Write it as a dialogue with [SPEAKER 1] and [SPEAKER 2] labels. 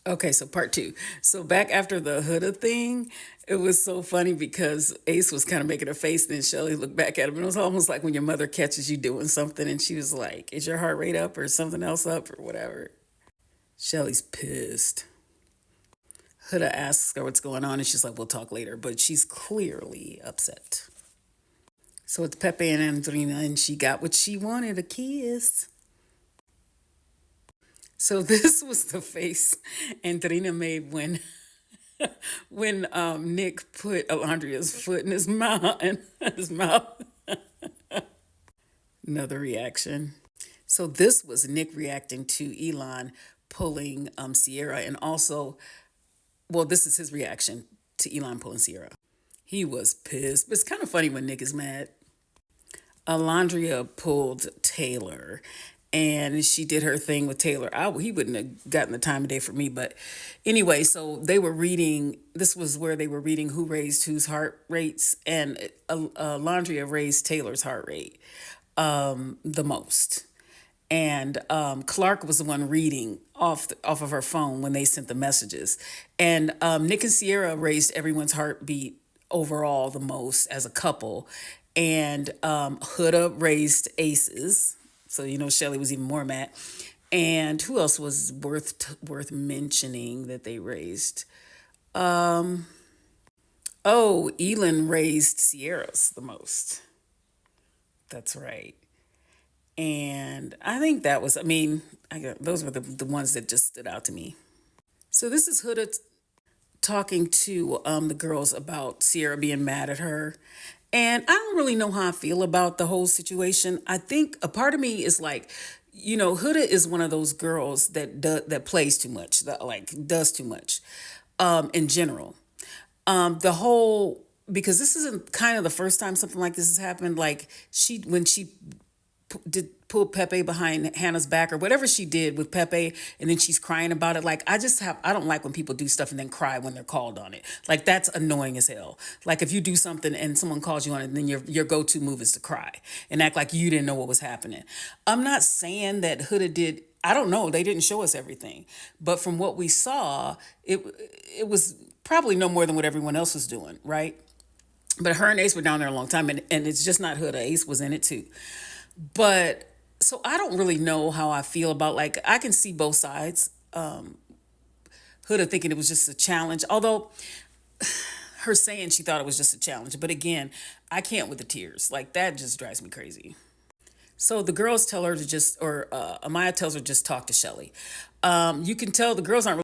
[SPEAKER 1] Okay, so part two. So back after the Huda thing, it was so funny because Ace was kind of making a face, then Shelly looked back at him, and it was almost like when your mother catches you doing something, and she was like, "Is your heart rate up or something else up or whatever?" Shelly's pissed. Huda asks her what's going on, and she's like, "We'll talk later," but she's clearly upset. So it's Pepe and Andrina, and she got what she wanted, a kiss. So this was the face Andrina made when Nick put Alondria's foot in his mouth and his mouth. Another reaction. So this was Nick reacting to Elon pulling Sierra, and also, well, this is his reaction to Elon pulling Sierra. He was pissed. But it's kind of funny when Nick is mad. Alondria pulled Taylor, and she did her thing with Taylor. He wouldn't have gotten the time of day for me, but anyway, so they were reading. This was where they were reading who raised whose heart rates, and Alondria raised Taylor's heart rate the most. And Clark was the one reading off of her phone when they sent the messages. And Nick and Sierra raised everyone's heartbeat overall the most as a couple. And Huda raised Aces. So, Shelly was even more mad. And who else was worth mentioning that they raised? Oh, Elin raised Sierra's the most. That's right. And I think that was, I mean, those were the ones that just stood out to me. So this is Huda talking to the girls about Sierra being mad at her. And I don't really know how I feel about the whole situation. I think a part of me is like, Huda is one of those girls that plays too much, that like does too much in general. The whole, because this isn't kind of the first time something like this has happened. Like when she did pull Pepe behind Hannah's back or whatever she did with Pepe, and then she's crying about it. Like I don't like when people do stuff and then cry when they're called on it. Like that's annoying as hell. Like if you do something and someone calls you on it, and then your go-to move is to cry and act like you didn't know what was happening. I'm not saying that Huda did. I don't know. They didn't show us everything, but from what we saw, it was probably no more than what everyone else was doing, right? But her and Ace were down there a long time, and it's just not Huda. Ace was in it too. But so I don't really know how I feel about, like, I can see both sides. Huda thinking it was just a challenge, although her saying she thought it was just a challenge. But again, I can't with the tears. Like that just drives me crazy. So the girls tell her to just, or Amaya tells her just talk to Shelly. You can tell the girls aren't